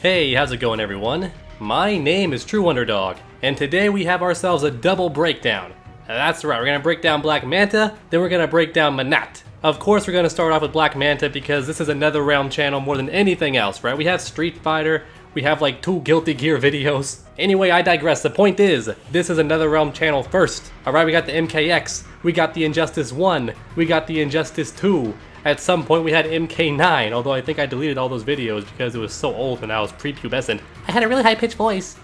Hey, how's it going everyone? My name is True Underdog, and today we have ourselves a double breakdown. That's right, we're gonna break down Black Manta, then we're gonna break down Menat. Of course we're gonna start off with Black Manta because this is another realm channel more than anything else, right? We have Street Fighter, we have like 2 Guilty Gear videos. Anyway, I digress. The point is, this is another realm channel first. Alright, we got the MKX, we got the Injustice 1, we got the Injustice 2. At some point we had MK9, although I think I deleted all those videos because it was so old when I was prepubescent. I had a really high-pitched voice.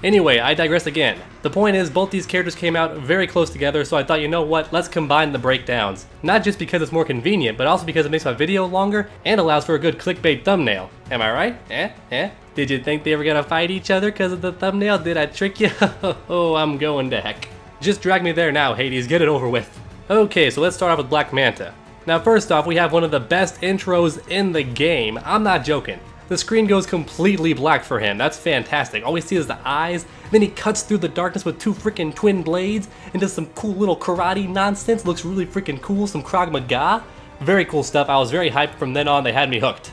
Anyway, I digress again. The point is, both these characters came out very close together, so I thought, you know what, let's combine the breakdowns. Not just because it's more convenient, but also because it makes my video longer and allows for a good clickbait thumbnail. Am I right? Did you think they were gonna fight each other because of the thumbnail? Did I trick you? Oh, I'm going to heck. Just drag me there now, Hades, get it over with. Okay, so let's start off with Black Manta. Now first off, we have one of the best intros in the game. I'm not joking. The screen goes completely black for him. That's fantastic. All we see is the eyes, then he cuts through the darkness with 2 freaking twin blades and does some cool little karate nonsense. Looks really freaking cool, some Krav Maga. Very cool stuff. I was very hyped from then on. They had me hooked.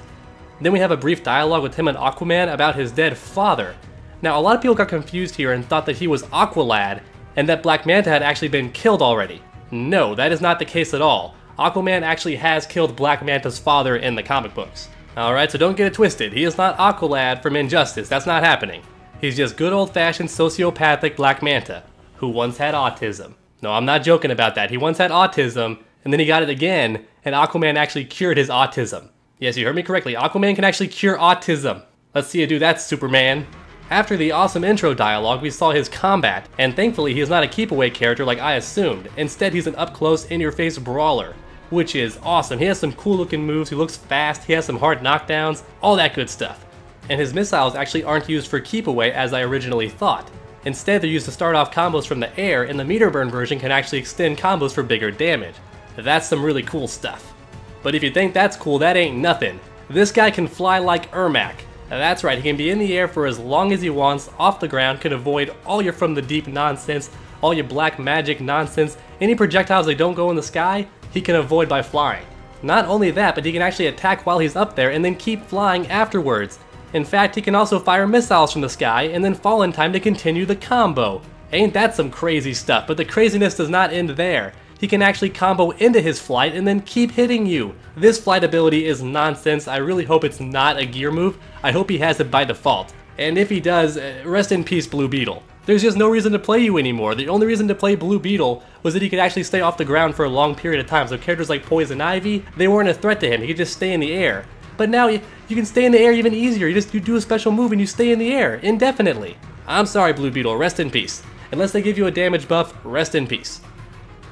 Then we have a brief dialogue with him and Aquaman about his dead father. Now a lot of people got confused here and thought that he was Aqualad and that Black Manta had actually been killed already. No, that is not the case at all. Aquaman actually has killed Black Manta's father in the comic books. Alright, so don't get it twisted. He is not Aqualad from Injustice. That's not happening. He's just good old-fashioned sociopathic Black Manta, who once had autism. No, I'm not joking about that. He once had autism, and then he got it again, and Aquaman actually cured his autism. Yes, you heard me correctly. Aquaman can actually cure autism. Let's see you do that, Superman. After the awesome intro dialogue, we saw his combat, and thankfully he is not a keep-away character like I assumed. Instead, he's an up-close, in-your-face brawler, which is awesome. He has some cool-looking moves, he looks fast, he has some hard knockdowns, all that good stuff. And his missiles actually aren't used for keep-away as I originally thought. Instead, they're used to start off combos from the air, and the meter burn version can actually extend combos for bigger damage. That's some really cool stuff. But if you think that's cool, that ain't nothing. This guy can fly like Ermac. That's right, he can be in the air for as long as he wants, off the ground, can avoid all your from the deep nonsense, all your black magic nonsense, any projectiles that don't go in the sky, he can avoid by flying. Not only that, but he can actually attack while he's up there and then keep flying afterwards. In fact, he can also fire missiles from the sky and then fall in time to continue the combo. Ain't that some crazy stuff, but the craziness does not end there. He can actually combo into his flight and then keep hitting you. This flight ability is nonsense. I really hope it's not a gear move. I hope he has it by default. And if he does, rest in peace, Blue Beetle. There's just no reason to play you anymore. The only reason to play Blue Beetle was that he could actually stay off the ground for a long period of time. So characters like Poison Ivy, they weren't a threat to him. He could just stay in the air. But now you can stay in the air even easier. You do a special move and you stay in the air indefinitely. I'm sorry, Blue Beetle. Rest in peace. Unless they give you a damage buff, rest in peace.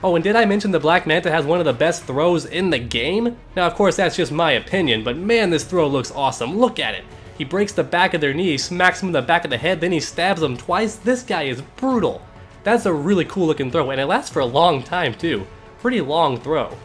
Oh, and did I mention the Black Manta has one of the best throws in the game? Now, of course, that's just my opinion, but man, this throw looks awesome. Look at it. He breaks the back of their knee, smacks him in the back of the head, then he stabs them twice. This guy is brutal. That's a really cool looking throw, and it lasts for a long time, too. Pretty long throw.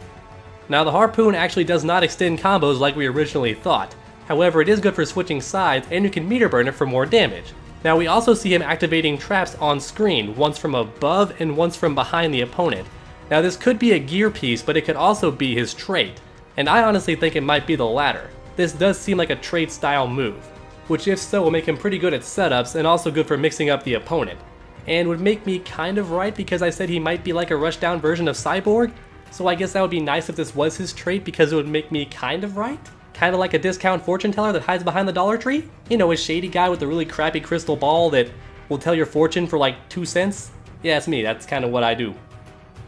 Now, the harpoon actually does not extend combos like we originally thought. However, it is good for switching sides, and you can meter burn it for more damage. Now, we also see him activating traps on screen, once from above and once from behind the opponent. Now this could be a gear piece, but it could also be his trait, and I honestly think it might be the latter. This does seem like a trait style move, which if so will make him pretty good at setups and also good for mixing up the opponent. And would make me kind of right because I said he might be like a rushdown version of Cyborg, so I guess that would be nice if this was his trait because it would make me kind of right? Kind of like a discount fortune teller that hides behind the Dollar Tree? You know, a shady guy with a really crappy crystal ball that will tell your fortune for like 2 cents? Yeah, it's me, that's kind of what I do.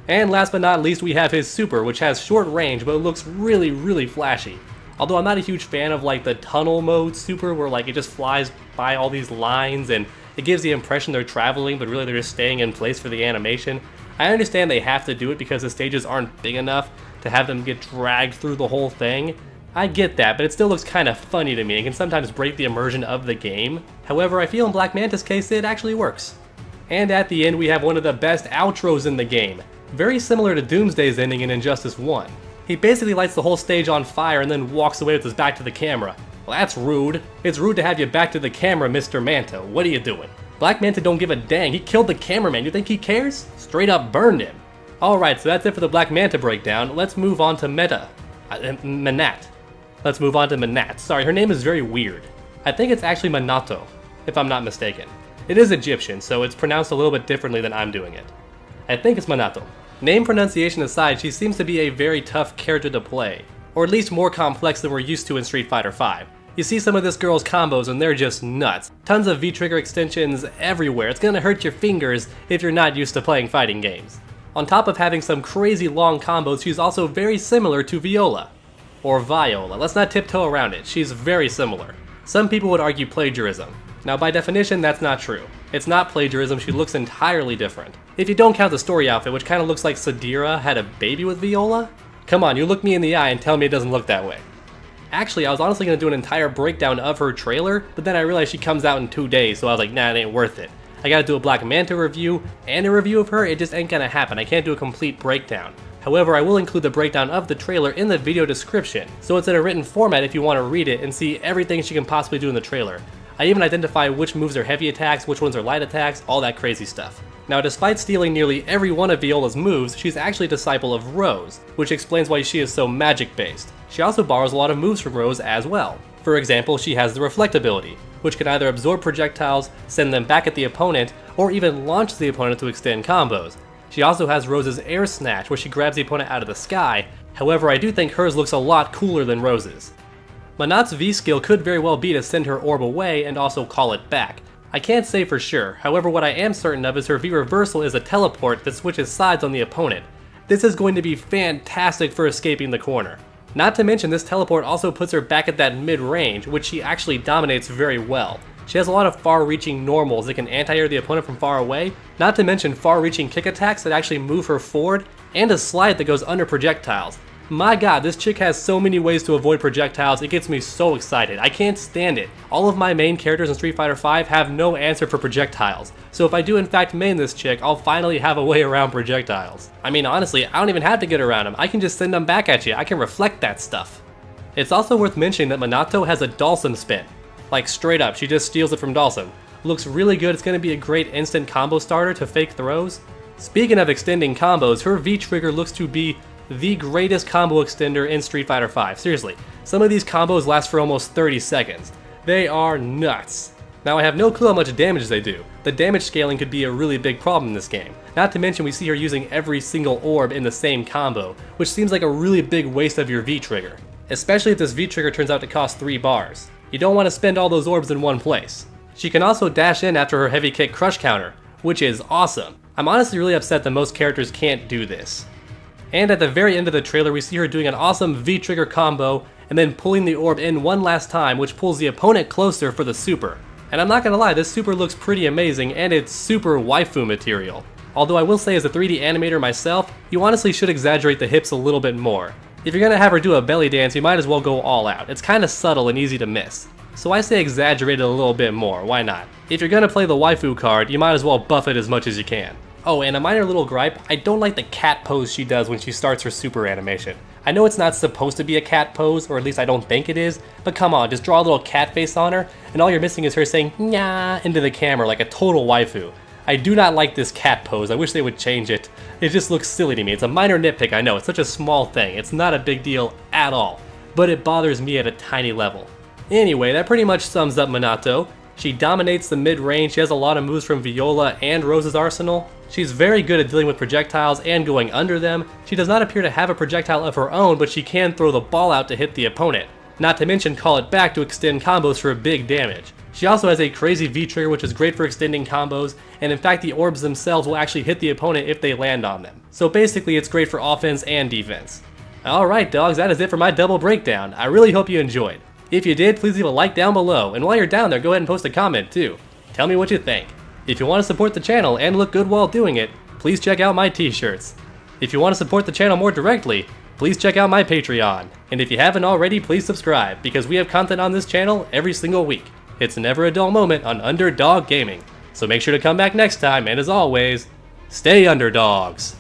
And last but not least, we have his super, which has short range, but it looks really, really flashy. Although I'm not a huge fan of like the tunnel mode super, where like it just flies by all these lines and it gives the impression they're traveling, but really they're just staying in place for the animation. I understand they have to do it because the stages aren't big enough to have them get dragged through the whole thing. I get that, but it still looks kind of funny to me and can sometimes break the immersion of the game. However, I feel in Black Manta's case it actually works. And at the end we have one of the best outros in the game. Very similar to Doomsday's ending in Injustice 1. He basically lights the whole stage on fire and then walks away with his back to the camera. Well, that's rude. It's rude to have your back to the camera, Mr. Manta. What are you doing? Black Manta don't give a dang. He killed the cameraman. You think he cares? Straight up burned him. Alright, so that's it for the Black Manta breakdown. Let's move on to Menat. Let's move on to Menat. Sorry, her name is very weird. I think it's actually Manato, if I'm not mistaken. It is Egyptian, so it's pronounced a little bit differently than I'm doing it. I think it's Manato. Name pronunciation aside, she seems to be a very tough character to play, or at least more complex than we're used to in Street Fighter V. You see some of this girl's combos and they're just nuts. Tons of V-trigger extensions everywhere. It's gonna hurt your fingers if you're not used to playing fighting games. On top of having some crazy long combos, she's also very similar to Viola. Or Viola. Let's not tiptoe around it. She's very similar. Some people would argue plagiarism. Now by definition, that's not true. It's not plagiarism, she looks entirely different. If you don't count the story outfit, which kind of looks like Sadira had a baby with Viola. Come on, you look me in the eye and tell me it doesn't look that way. Actually, I was honestly going to do an entire breakdown of her trailer, but then I realized she comes out in 2 days, so I was like, nah, it ain't worth it. I gotta do a Black Manta review and a review of her, it just ain't gonna happen. I can't do a complete breakdown. However, I will include the breakdown of the trailer in the video description, so it's in a written format if you want to read it and see everything she can possibly do in the trailer. I even identify which moves are heavy attacks, which ones are light attacks, all that crazy stuff. Now, despite stealing nearly every one of Viola's moves, she's actually a disciple of Rose, which explains why she is so magic-based. She also borrows a lot of moves from Rose as well. For example, she has the Reflect ability, which can either absorb projectiles, send them back at the opponent, or even launch the opponent to extend combos. She also has Rose's Air Snatch, where she grabs the opponent out of the sky. However, I do think hers looks a lot cooler than Rose's. Menat's V skill could very well be to send her orb away and also call it back. I can't say for sure, however what I am certain of is her V reversal is a teleport that switches sides on the opponent. This is going to be fantastic for escaping the corner. Not to mention this teleport also puts her back at that mid-range, which she actually dominates very well. She has a lot of far-reaching normals that can anti-air the opponent from far away, not to mention far-reaching kick attacks that actually move her forward, and a slide that goes under projectiles. My god, this chick has so many ways to avoid projectiles, it gets me so excited. I can't stand it. All of my main characters in Street Fighter V have no answer for projectiles. So if I do in fact main this chick, I'll finally have a way around projectiles. I mean honestly, I don't even have to get around them, I can just send them back at you, I can reflect that stuff. It's also worth mentioning that Manato has a Dalsum spin. Like straight up, she just steals it from Dalsum. Looks really good, it's going to be a great instant combo starter to fake throws. Speaking of extending combos, her V-trigger looks to be the greatest combo extender in Street Fighter V. Seriously, some of these combos last for almost 30 seconds. They are nuts. Now I have no clue how much damage they do. The damage scaling could be a really big problem in this game. Not to mention we see her using every single orb in the same combo, which seems like a really big waste of your V-trigger. Especially if this V-trigger turns out to cost 3 bars. You don't want to spend all those orbs in one place. She can also dash in after her heavy kick crush counter, which is awesome. I'm honestly really upset that most characters can't do this. And at the very end of the trailer we see her doing an awesome V-trigger combo and then pulling the orb in one last time, which pulls the opponent closer for the super. And I'm not gonna lie, this super looks pretty amazing and it's super waifu material. Although I will say as a 3D animator myself, you honestly should exaggerate the hips a little bit more. If you're gonna have her do a belly dance, you might as well go all out. It's kinda subtle and easy to miss. So I say exaggerate it a little bit more, why not? If you're gonna play the waifu card, you might as well buff it as much as you can. Oh, and a minor little gripe, I don't like the cat pose she does when she starts her super animation. I know it's not supposed to be a cat pose, or at least I don't think it is, but come on, just draw a little cat face on her, and all you're missing is her saying "nyah" into the camera like a total waifu. I do not like this cat pose, I wish they would change it. It just looks silly to me. It's a minor nitpick, I know, it's such a small thing, it's not a big deal at all, but it bothers me at a tiny level. Anyway, that pretty much sums up Manato. She dominates the mid-range, she has a lot of moves from Viola and Rose's arsenal. She's very good at dealing with projectiles and going under them. She does not appear to have a projectile of her own, but she can throw the ball out to hit the opponent. Not to mention call it back to extend combos for big damage. She also has a crazy V-trigger which is great for extending combos, and in fact the orbs themselves will actually hit the opponent if they land on them. So basically it's great for offense and defense. Alright dogs, that is it for my double breakdown. I really hope you enjoyed. If you did, please leave a like down below, and while you're down there, go ahead and post a comment too. Tell me what you think. If you want to support the channel and look good while doing it, please check out my t-shirts. If you want to support the channel more directly, please check out my Patreon. And if you haven't already, please subscribe, because we have content on this channel every single week. It's never a dull moment on Underdog Gaming. So make sure to come back next time, and as always, stay underdogs!